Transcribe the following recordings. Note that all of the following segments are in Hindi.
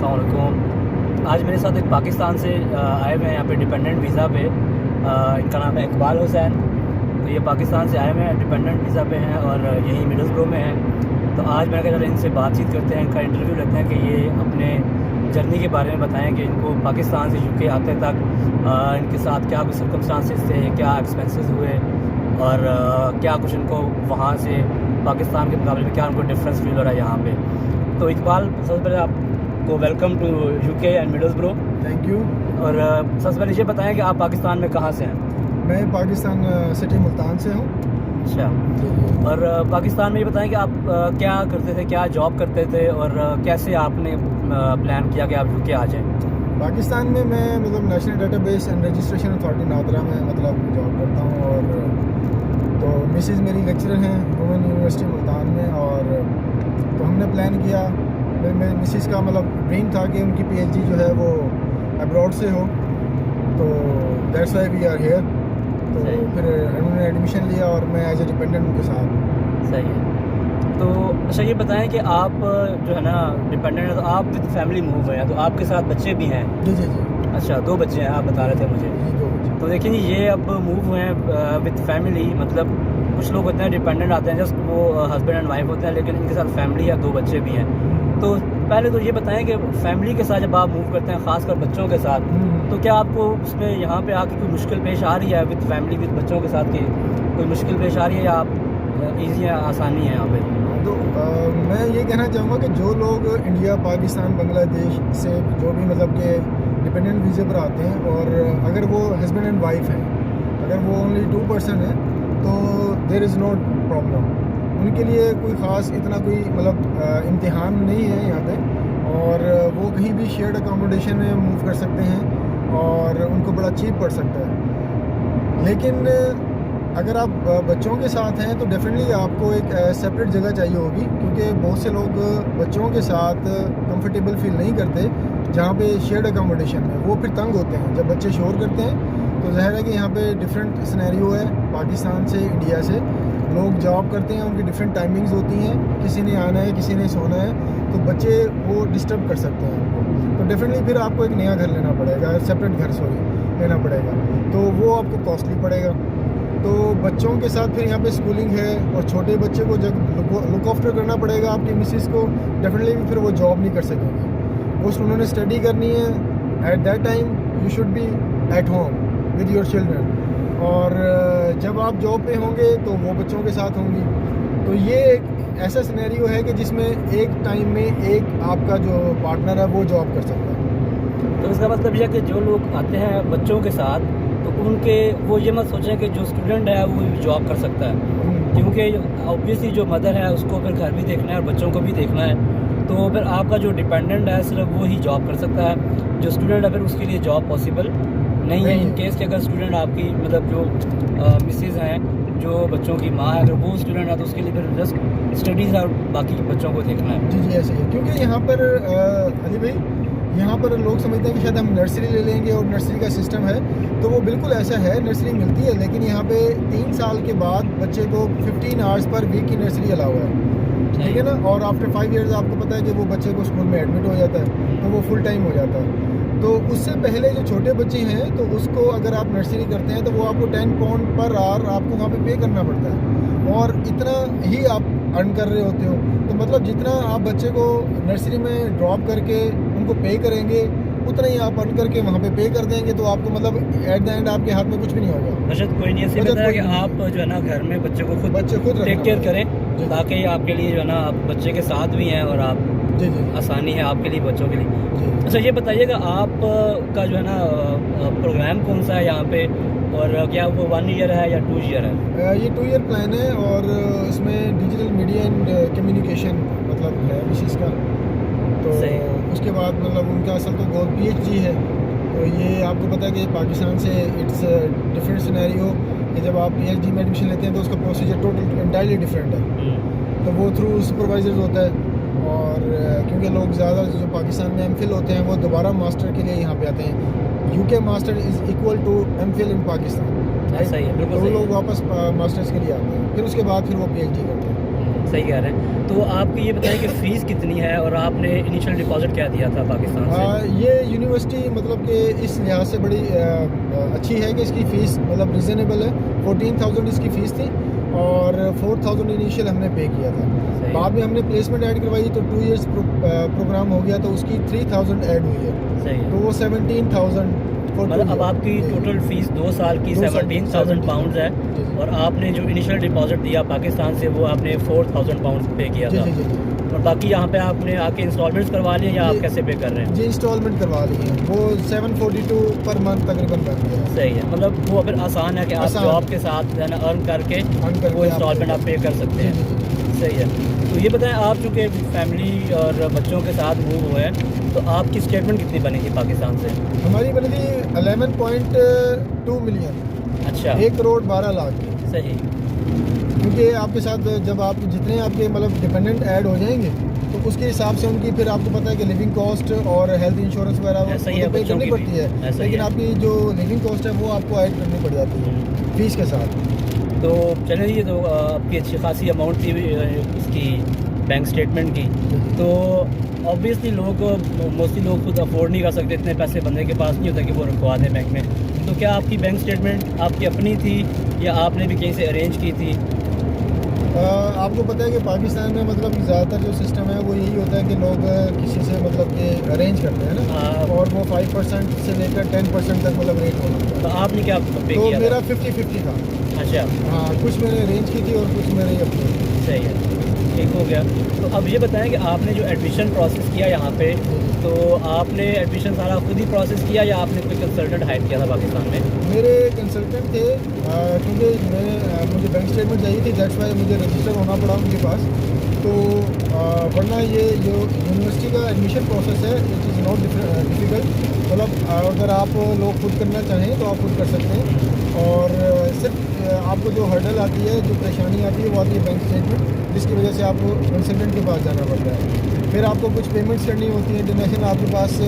अस्सलाम वालेकुम। आज मेरे साथ एक पाकिस्तान से आए हुए हैं यहाँ पे डिपेंडेंट वीज़ा पे। इनका नाम है इकबाल हुसैन। तो ये पाकिस्तान से आए हुए हैं, डिपेंडेंट वीज़ा पे हैं और यहीं मिडलस्ब्रो में हैं। तो आज मैंने कहा इनसे बातचीत करते हैं, इनका इंटरव्यू लेते हैं कि ये अपने जर्नी के बारे में बताएं कि इनको पाकिस्तान से यूके आते तक इनके साथ क्या कुछ सर्कमस्टांसेस थे, क्या एक्सपेंसेस हुए और क्या कुछ इनको वहाँ से पाकिस्तान के मुकाबले में क्या उनको डिफरेंस फील हो रहा है यहाँ पे। तो इकबाल, सबसे पहले आपको welcome to UK and Middlesbrough. Thank you. और सबसे पहले ये बताएं कि आप पाकिस्तान में कहाँ से हैं? मैं पाकिस्तान सिटी मुल्तान से हूँ। अच्छा। और पाकिस्तान में ये बताएं कि आप क्या करते थे, क्या जॉब करते थे और कैसे आपने प्लान किया कि आप यूके आ जाएं? पाकिस्तान में मैं मतलब national database and registration authority NADRA में मतलब जॉब करता हूँ। और तो मिसेज़ मेरी लेक्चरर हैं वुमेन यूनिवर्सिटी मुल्तान में। और तो हमने प्लान किया, मेरे मिसेज़ का मतलब ड्रीम था कि उनकी पीएचडी जो है वो अब्रॉड से हो, तो that's why we are here. तो फिर उन्होंने एडमिशन लिया और मैं एज ए डिपेंडेंट उनके साथ। सही है। तो अच्छा ये बताएं कि आप जो है ना डिपेंडेंट है, तो आप विद फैमिली मूव हुए हैं, तो आपके साथ बच्चे भी हैं? जी जी जी। अच्छा, 2 बच्चे हैं आप बता रहे थे मुझे। जी 2 बच्चे। तो देखिए जी, ये अब मूव हुए हैं विद फैमिली। मतलब कुछ लोग होते हैं डिपेंडेंट आते हैं, जस्ट वो हस्बैंड एंड वाइफ होते हैं, लेकिन इनके साथ फैमिली या 2 बच्चे भी हैं। तो पहले तो ये बताएं कि फैमिली के साथ जब आप मूव करते हैं, ख़ासकर बच्चों के साथ, तो क्या आपको उसमें यहाँ पे आके कोई मुश्किल पेश आ रही है विद फैमिली, विद बच्चों के साथ की कोई मुश्किल पेश आ रही है या आप ईजी है, आसानी है यहाँ पे? तो मैं ये कहना चाहूँगा कि जो लोग इंडिया, पाकिस्तान, बांग्लादेश से जो भी मतलब के डिपेंडेंट वीज़े पर आते हैं और अगर वो हस्बैंड एंड वाइफ हैं, अगर वो ओनली 2 पर्सन है तो देयर इज़ नो प्रॉब्लम। उनके लिए कोई ख़ास इतना कोई मतलब इम्तिहान नहीं है यहाँ पे। और वो कहीं भी शेयर्ड अकोमोडेशन में मूव कर सकते हैं और उनको बड़ा चीप पड़ सकता है। लेकिन अगर आप बच्चों के साथ हैं तो डेफिनेटली आपको एक सेपरेट जगह चाहिए होगी, क्योंकि बहुत से लोग बच्चों के साथ कंफर्टेबल फील नहीं करते जहाँ पे शेयर्ड अकोमोडेशन में, वो फिर तंग होते हैं जब बच्चे शोर करते हैं। तो ज़ाहिर है कि यहाँ पे डिफरेंट सिनेरियो है, पाकिस्तान से, इंडिया से। लोग जॉब करते हैं, उनकी डिफरेंट टाइमिंग्स होती हैं, किसी ने आना है, किसी ने सोना है, तो बच्चे वो डिस्टर्ब कर सकते हैं उनको। तो डेफिनेटली फिर आपको एक नया घर लेना पड़ेगा, सेपरेट घर लेना पड़ेगा, तो वो आपको कॉस्टली पड़ेगा। तो बच्चों के साथ फिर यहाँ पे स्कूलिंग है और छोटे बच्चे को जब लुक आफ्टर करना पड़ेगा आपकी मिसेस को, डेफिनेटली फिर वो जॉब नहीं कर सकेंगे। वो उन्होंने स्टडी करनी है, at that time you should be at home with your children. और जब आप जॉब पे होंगे तो वो बच्चों के साथ होंगी। तो ये एक ऐसा सिनेरियो है कि जिसमें एक टाइम में एक आपका जो पार्टनर है वो जॉब कर सकता है। तो इसका मतलब यह कि जो लोग आते हैं बच्चों के साथ, तो उनके वो ये मत सोचें कि जो स्टूडेंट है वो जॉब कर सकता है, क्योंकि ऑब्वियसली जो मदर है उसको फिर घर भी देखना है और बच्चों को भी देखना है। तो फिर आपका जो डिपेंडेंट है सिर्फ वो ही जॉब कर सकता है। जो स्टूडेंट है फिर उसके लिए जॉब पॉसिबल नहीं है। इन केस कि अगर स्टूडेंट आपकी मतलब जो मिसेज़ हैं, जो बच्चों की माँ है, अगर वो स्टूडेंट है तो उसके लिए फिर जस्ट स्टडीज़ और बाकी बच्चों को देखना है। जी जी ऐसे ही, क्योंकि यहाँ पर अली भाई, यहाँ पर लोग समझते हैं कि शायद हम नर्सरी ले लेंगे और नर्सरी का सिस्टम है, तो वो बिल्कुल ऐसा है, नर्सरी मिलती है। लेकिन यहाँ पे 3 साल के बाद बच्चे को 15 आवर्स पर वीक की नर्सरी अलाउ है, ठीक है ना। और आफ्टर 5 ईयर्स आपको पता है कि वो बच्चे को स्कूल में एडमिट हो जाता है, तो वो फुल टाइम हो जाता है। तो उससे पहले जो छोटे बच्चे हैं तो उसको अगर आप नर्सरी करते हैं तो वो आपको 10 पाउंड पर आवर आपको वहाँ पे पे करना पड़ता है, और इतना ही आप अर्न कर रहे होते हो। तो मतलब जितना आप बच्चे को नर्सरी में ड्रॉप करके उनको पे करेंगे, उतना ही आप अर्न करके वहाँ पे पे कर देंगे, तो आपको मतलब एट द एंड आपके हाथ में कुछ भी नहीं होगा। बचत कोई नहीं, ऐसे बताया कि आप जो है ना घर में बच्चे को खुद टेक केयर करें, ताकि आपके लिए जो है ना आप बच्चे के साथ भी हैं और आप जी जी आसानी है आपके लिए, बच्चों के लिए। अच्छा ये बताइएगा, आप का जो है ना प्रोग्राम कौन सा है यहाँ पे, और क्या वो 1 ईयर है या 2 ईयर है? ये 2 ईयर प्लान है और इसमें डिजिटल मीडिया एंड कम्युनिकेशन मतलब है विशेष का। तो उसके बाद मतलब उनका असल तो गोल PhD है। तो ये आपको पता है कि पाकिस्तान से इट्स डिफरेंट सिनेरियो कि जब आप PhD में एडमिशन लेते हैं तो उसका प्रोसीजर टोटल एंटायरली डिफरेंट है। तो वो थ्रू सुपरवाइजर्स होता है, और क्योंकि लोग ज़्यादा जो पाकिस्तान में MPhil होते हैं वो दोबारा मास्टर के लिए यहाँ पे आते हैं। UK master is equal to MPhil in Pakistan. सही है, बिल्कुल। तो वो लोग वापस मास्टर्स के लिए आते हैं, फिर उसके बाद फिर वो PhD करते हैं। सही कह रहे हैं। तो आप ये बताएं कि फ़ीस कितनी है और आपने इनिशियल डिपॉजिट क्या दिया था पाकिस्तान से? ये यूनिवर्सिटी मतलब कि इस लिहाज से बड़ी अच्छी है कि इसकी फ़ीस मतलब रिजनेबल है। 14,000 इसकी फ़ीस थी और 4,000 इनिशियल हमने पे किया था। बाद में हमने प्लेसमेंट ऐड करवाई तो 2 इयर्स प्रोग्राम हो गया, तो उसकी 3,000 ऐड हुई है। सही है। तो वो 17,000 मतलब अब आपकी टोटल फ़ीस 2 साल की 17,000 पाउंड है और आपने जो इनिशियल डिपॉजिट दिया पाकिस्तान से वो आपने 4,000 पाउंड पे किया था। और बाकी यहाँ पे आपने आके इंस्टॉलमेंट्स करवा लिए या आप कैसे पे कर रहे हैं? जी इंस्टॉलमेंट करवा ली है, वो 742 पर मंथ तकरीबन बन गया है। सही है, मतलब वो अगर आसान है कि आप जॉब के साथ जो है ना अर्न करके वो इंस्टॉलमेंट आप पे कर सकते हैं। सही है। तो ये बताएं, आप चूँकि फैमिली और बच्चों के साथ मूव हुए हैं तो आपकी स्टेटमेंट कितनी बनी थी पाकिस्तान से? हमारी बनी थी 11.2 मिलियन। अच्छा, 1 करोड़ 12 लाख। सही। क्योंकि आपके साथ जब आप जितने आपके मतलब डिपेंडेंट ऐड हो जाएंगे तो उसके हिसाब से उनकी फिर आपको पता है कि लिविंग कॉस्ट और हेल्थ इंश्योरेंस वगैरह ऐसा ही है, पे बच्चों करनी की पड़ती है, ऐसा ही लेकिन है। आपकी जो लिविंग कॉस्ट है वो आपको ऐड करनी पड़ जाती है फीस के साथ। तो चलें, ये तो आपकी अच्छी खासी अमाउंट थी इसकी बैंक स्टेटमेंट की। तो ऑब्वियसली मोस्टली लोग खुद अफोर्ड नहीं कर सकते, इतने पैसे बंदे के पास नहीं होता कि वो रखवा दें बैंक में। तो क्या आपकी बैंक स्टेटमेंट आपकी अपनी थी या आपने भी कहीं से अरेंज की थी? आपको पता है कि पाकिस्तान में मतलब ज़्यादातर जो सिस्टम है वो यही होता है कि लोग किसी से मतलब कि अरेंज करते हैं ना, और वो 5% से लेकर 10% तक मतलब रेट होता है। तो आपने क्या पे तो किया मेरा था? 50-50 था। अच्छा, हाँ, कुछ मैंने अरेंज की थी और कुछ मेरे अपनी। सही है, ठीक हो गया। तो अब ये बताएं कि आपने जो एडमिशन प्रोसेस किया यहाँ पे, तो आपने एडमिशन सारा खुद ही प्रोसेस किया या आपने कोई कंसल्टेंट हायर किया था पाकिस्तान में? मेरे कंसल्टेंट थे, क्योंकि मुझे बैंक स्टेटमेंट चाहिए थी, दैट्स वाई मुझे रजिस्टर होना पड़ा उनके पास। तो वरना ये जो यूनिवर्सिटी का एडमिशन प्रोसेस है इट इज़ नॉट डिफ़िकल्ट। मतलब अगर आप लोग खुद करना चाहें तो आप खुद कर सकते हैं, और सिर्फ आपको जो हर्डल आती है, जो परेशानी आती है वो आती है बैंक स्टेटमेंट, जिसकी वजह से आपको कंसल्टेंट के पास जाना पड़ता है। फिर आपको कुछ पेमेंट्स करनी होती है, इंटरनेशनल आपके पास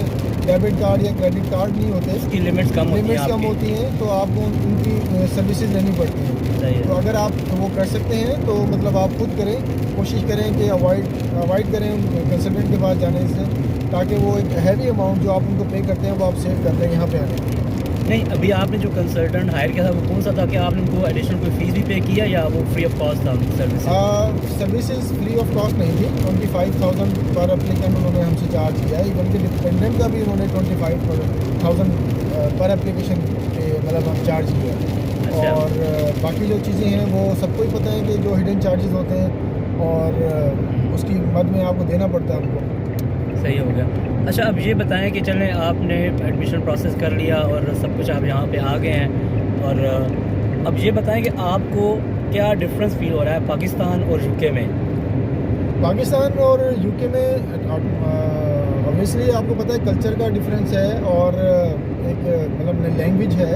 डेबिट कार्ड या क्रेडिट कार्ड नहीं होते, उसकी लिमिट्स कम होती हैं, तो आपको उनकी सर्विसेज लेनी पड़ती हैं। तो अगर आप वो कर सकते हैं तो मतलब आप खुद करें, कोशिश करें कि अवॉइड करें कंसल्टेंट के पास जाने से, ताकि वो एक हैवी अमाउंट जो आप उनको पे करते हैं वो आप सेव कर लें यहाँ पे आने। नहीं, अभी आपने जो कंसल्टेंट हायर किया था वो कौन सा था? कि आपने उनको एडिशनल कोई फ़ीस भी पे किया या वो फ्री ऑफ कॉस्ट था service? Services free of cost नहीं थी। 25,000 पर एप्लीकेंट उन्होंने हमसे चार्ज किया है। इवन के डिपेंडेंट का भी उन्होंने 25,000 पर एप्लीकेशन मतलब हम चार्ज किया। अच्छा। और बाकी जो चीज़ें हैं वो सबको ही पता है कि जो हिडन चार्जेस होते हैं और उसकी मद में आपको देना पड़ता है उनको। सही हो गया। अच्छा, अब ये बताएं कि चलें आपने एडमिशन प्रोसेस कर लिया और सब कुछ आप यहाँ पे आ गए हैं, और अब ये बताएं कि आपको क्या डिफरेंस फील हो रहा है पाकिस्तान और यूके में? पाकिस्तान और यूके में ऑब्वियसली आपको पता है कल्चर का डिफरेंस है, और एक मतलब लैंग्वेज है।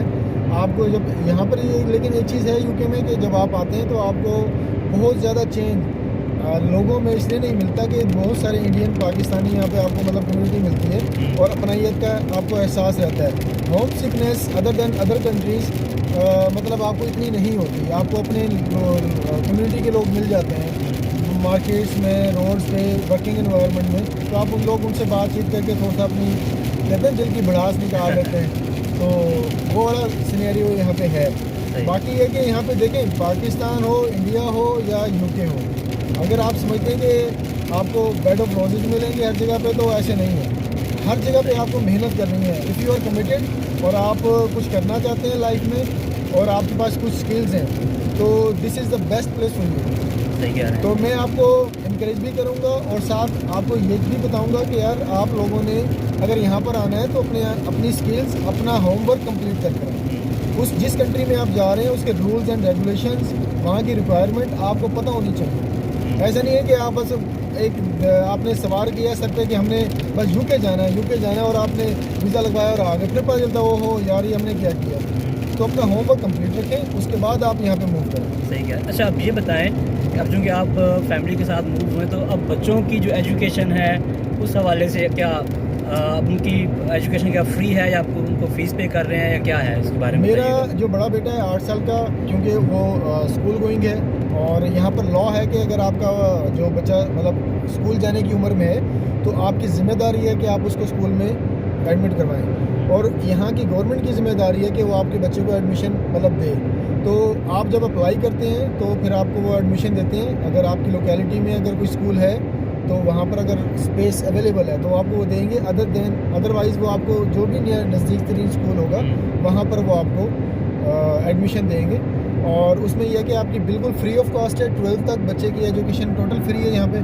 आपको जब यहाँ पर ये, लेकिन एक चीज़ है यूके में कि जब आप आते हैं तो आपको बहुत ज़्यादा चेंज लोगों में इसलिए नहीं मिलता कि बहुत सारे इंडियन पाकिस्तानी यहाँ पे आपको मतलब कम्युनिटी मिलती है और अपनाइयत का आपको एहसास रहता है। Home sickness other than other countries मतलब आपको इतनी नहीं होती। आपको अपने कम्युनिटी के लोग मिल जाते हैं मार्केट्स में, रोड्स पे, वर्किंग एनवायरनमेंट में, तो आप उनसे बातचीत करके थोड़ा सा अपनी कहते हैं दिल की भड़ास निकाल लेते हैं। तो वो वाला सिनेरियो यहाँ पे है। बाकी ये कि यहाँ पे देखें, पाकिस्तान हो, इंडिया हो या यूके हो, अगर आप समझते हैं कि आपको बेड ऑफ रोजेज मिलेंगे हर जगह पे, तो ऐसे नहीं है। हर जगह पे आपको मेहनत करनी है। इफ़ यू आर कमिटेड और आप कुछ करना चाहते हैं लाइफ में और आपके पास कुछ स्किल्स हैं, तो this is the best place for you. तो मैं आपको इनकरेज भी करूँगा और साथ आपको ये भी बताऊँगा कि यार आप लोगों ने अगर यहाँ पर आना है तो अपनी स्किल्स, अपना होमवर्क कंप्लीट करके उस जिस कंट्री में आप जा रहे हैं उसके रूल्स एंड रेगुलेशंस, वहाँ की रिक्वायरमेंट आपको पता होनी चाहिए। ऐसा नहीं है कि आप बस आपने सवार किया सर पे कि हमने बस यूके जाना है और आपने वीज़ा लगवाया और आ गए, फिर पता चलता हो यार ये हमने क्या किया। तो अपना होमवर्क कंप्लीट रखें, उसके बाद आप यहाँ पे मूव करें। सही क्या। अच्छा, अब ये बताएं कि अब चूँकि आप फैमिली के साथ मूव हुए, तो अब बच्चों की जो एजुकेशन है उस हवाले से क्या उनकी एजुकेशन क्या फ्री है या आपको उनको फ़ीस पे कर रहे हैं या क्या है इसके बारे में? मेरा जो बड़ा बेटा है 8 साल का, क्योंकि वो स्कूल गोइंग है और यहाँ पर लॉ है कि अगर आपका जो बच्चा मतलब स्कूल जाने की उम्र में है तो आपकी ज़िम्मेदारी है कि आप उसको स्कूल में एडमिट करवाएं। और यहाँ की गवर्नमेंट की ज़िम्मेदारी है कि वो आपके बच्चे को एडमिशन मतलब दे। तो आप जब अप्लाई करते हैं तो फिर आपको वो एडमिशन देते हैं। अगर आपकी लोकेलिटी में अगर कोई स्कूल है तो वहाँ पर अगर स्पेस अवेलेबल है तो आपको वो देंगे। अदरवाइज़ वो आपको जो भी नज़दीक तरीन स्कूल होगा वहाँ पर वो आपको एडमिशन देंगे। और उसमें यह है कि आपकी बिल्कुल फ्री ऑफ कॉस्ट है। 12th तक बच्चे की एजुकेशन टोटल फ्री है यहाँ पे।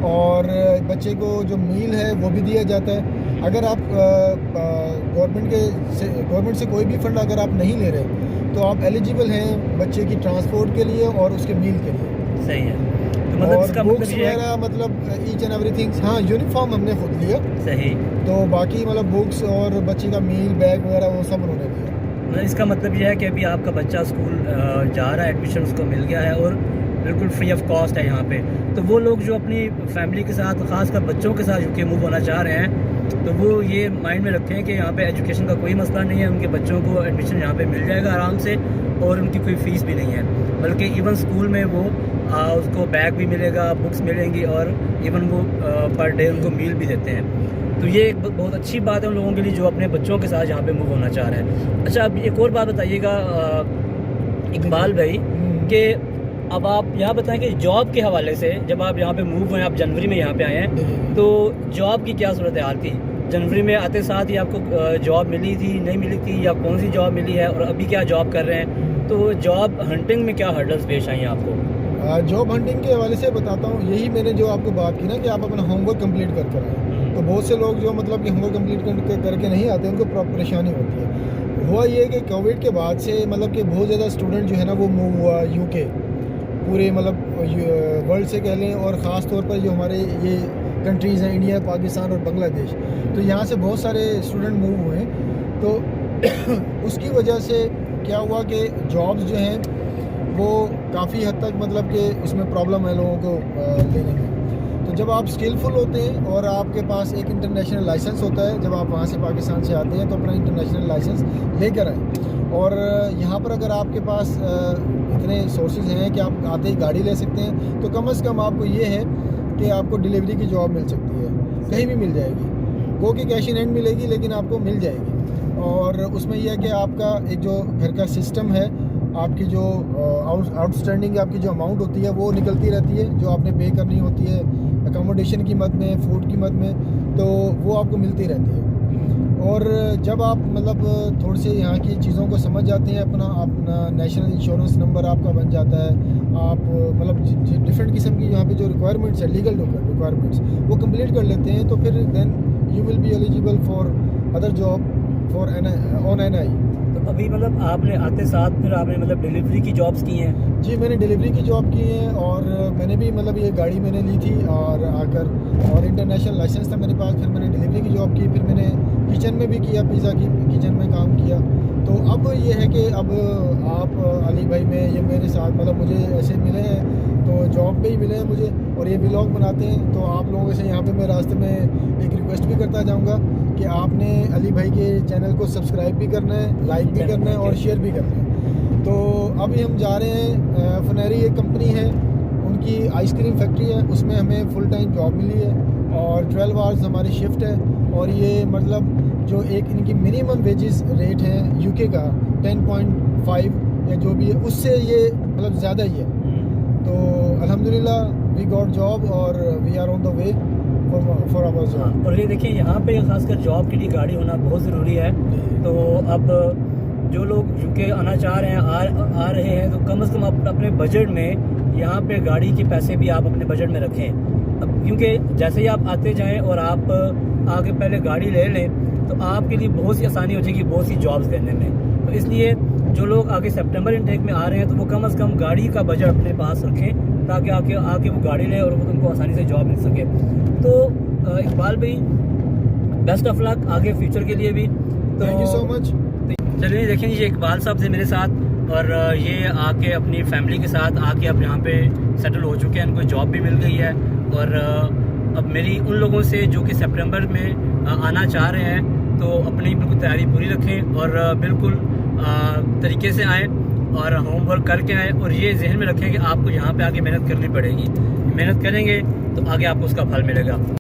और बच्चे को जो मील है वो भी दिया जाता है। अगर आप गवर्नमेंट से कोई भी फंड अगर आप नहीं ले रहे तो आप एलिजिबल हैं बच्चे की ट्रांसपोर्ट के लिए और उसके मील के लिए। सही है। तो मतलब और इसका बुक्स वगैरह मतलब ईच एंड एवरीथिंग। हाँ, यूनिफॉर्म हमने खुद लिया। सही। तो बाकी मतलब बुक्स और बच्चे का मील बैग वगैरह वो सब उन्होंने दिया। मतलब इसका मतलब यह है कि अभी आपका बच्चा स्कूल जा रहा है, एडमिशन उसको मिल गया है और बिल्कुल फ्री ऑफ कॉस्ट है यहाँ पे। तो वो लोग जो अपनी फैमिली के साथ, ख़ासकर बच्चों के साथ यूके मूव होना चाह रहे हैं, तो वो ये माइंड में रखें कि यहाँ पे एजुकेशन का कोई मसला नहीं है। उनके बच्चों को एडमिशन यहाँ पे मिल जाएगा आराम से और उनकी कोई फ़ीस भी नहीं है। बल्कि इवन स्कूल में वो उसको बैग भी मिलेगा, बुक्स मिलेंगी और इवन वो पर डे उनको मील भी देते हैं। तो ये एक बहुत अच्छी बात है उन लोगों के लिए जो अपने बच्चों के साथ यहाँ पे मूव होना चाह रहे हैं। अच्छा, अब एक और बात बताइएगा इकबाल भाई कि अब आप यहाँ बताएं कि जॉब के हवाले से जब आप यहाँ पे मूव हुए, आप जनवरी में यहाँ पे आए हैं, तो जॉब की क्या सूरत हाल थी? जनवरी में आते साथ ही आपको जॉब मिली थी, नहीं मिली थी, या कौन सी जॉब मिली है और अभी क्या जॉब कर रहे हैं? तो जॉब हंटिंग में क्या हर्डल्स पेश आई आपको? जॉब हंटिंग के हवाले से बताता हूँ। यही मैंने जो आपको बात की ना कि आप अपना होमवर्क कंप्लीट कर कर आए। तो बहुत से लोग जो मतलब कि होमवर्क कंप्लीट करके नहीं आते, उनको परेशानी होती है। हुआ ये कि कोविड के बाद से मतलब कि बहुत ज़्यादा स्टूडेंट जो है ना वो मूव हुआ यूके, पूरे मतलब वर्ल्ड से कह लें, और ख़ास तौर पर जो हमारे ये कंट्रीज़ हैं इंडिया, पाकिस्तान और बांग्लादेश, तो यहाँ से बहुत सारे स्टूडेंट मूव हुए। तो उसकी वजह से क्या हुआ कि जॉब्स जो हैं वो काफ़ी हद तक मतलब कि उसमें प्रॉब्लम है लोगों को लेने में। तो जब आप स्किलफुल होते हैं और आपके पास एक इंटरनेशनल लाइसेंस होता है, जब आप वहाँ से पाकिस्तान से आते हैं तो अपना इंटरनेशनल लाइसेंस लेकर आएँ। और यहाँ पर अगर आपके पास इतने सोर्सेज हैं कि आप आते ही गाड़ी ले सकते हैं, तो कम से कम आपको ये है कि आपको डिलीवरी की जॉब मिल सकती है, कहीं भी मिल जाएगी। वो कि कैश इन हैंड मिलेगी लेकिन आपको मिल जाएगी। और उसमें यह है कि आपका एक जो घर का सिस्टम है, आपकी जो आउटस्टैंडिंग आपकी जो अमाउंट होती है वो निकलती रहती है, जो आपने पे करनी होती है अकोमोडेशन की मद में, फूड की मद में, तो वो आपको मिलती रहती है। और जब आप मतलब थोड़ी सी यहाँ की चीज़ों को समझ जाते हैं, अपना नेशनल इंश्योरेंस नंबर आपका बन जाता है, आप मतलब डिफरेंट किस्म की यहाँ पे जो रिक्वायरमेंट्स है, लीगल रिक्वायरमेंट्स, वो कंप्लीट कर लेते हैं, तो फिर then you will be eligible for other job for on NI। तो अभी मतलब आपने आते साथ फिर आपने मतलब डिलीवरी की जॉब्स की हैं? जी, मैंने डिलीवरी की जॉब की है और मैंने भी मतलब ये गाड़ी मैंने ली थी और आकर, और इंटरनेशनल लाइसेंस था मेरे पास। फिर मैंने डिलीवरी की जॉब की, फिर मैंने किचन में भी किया, पिज़्ज़ा की किचन में काम किया। तो अब ये है कि अब आप अली भाई में ये मेरे साथ मतलब मुझे ऐसे मिले हैं, तो जॉब पे ही मिले हैं मुझे, और ये व्लॉग बनाते हैं। तो आप लोगों से यहाँ पे मैं रास्ते में एक रिक्वेस्ट भी करता जाऊँगा कि आपने अली भाई के चैनल को सब्सक्राइब भी करना है, लाइक भी करना है और शेयर भी करना है। तो अभी हम जा रहे हैं, फनेरी एक कंपनी है, उनकी आइसक्रीम फैक्ट्री है, उसमें हमें फुल टाइम जॉब मिली है और 12 आवर्स हमारी शिफ्ट है। और ये मतलब जो एक इनकी मिनिमम वेजेस रेट है यूके का 10.5 या जो भी है, उससे ये मतलब ज़्यादा ही है। तो अल्हम्दुलिल्लाह वी गॉट जॉब और we are on the way for our job. और ये देखिए यहाँ पे खासकर जॉब के लिए गाड़ी होना बहुत ज़रूरी है। तो अब जो लोग यूके आना चाह रहे हैं, आ रहे हैं, तो कम से कम अपने बजट में यहाँ पे गाड़ी के पैसे भी आप अपने बजट में रखें। अब क्योंकि जैसे ही आप आते जाएं और आप आगे पहले गाड़ी ले लें तो आपके लिए बहुत सी आसानी हो जाएगी बहुत सी जॉब्स करने में। तो इसलिए जो लोग आगे सितंबर इनटेक में आ रहे हैं तो वो कम से कम गाड़ी का बजट अपने पास रखें ताकि आके वो गाड़ी लें और वो उनको आसानी से जॉब मिल सके। तो इकबाल भाई, बेस्ट ऑफ लक आगे फ्यूचर के लिए भी। तो थैंक यू सो मच। चलिए देखें, ये इकबाल साहब से मेरे साथ, और ये आके अपनी फैमिली के साथ आके अब यहाँ पे सेटल हो चुके हैं, उनको जॉब भी मिल गई है। और अब मेरी उन लोगों से जो कि सितंबर में आना चाह रहे हैं तो अपनी बिल्कुल तैयारी पूरी रखें और बिल्कुल तरीके से आएँ। और होमवर्क करके आएँ, और ये जहन में रखें कि आपको यहाँ पे आके मेहनत करनी पड़ेगी। मेहनत करेंगे तो आगे आपको उसका फल मिलेगा।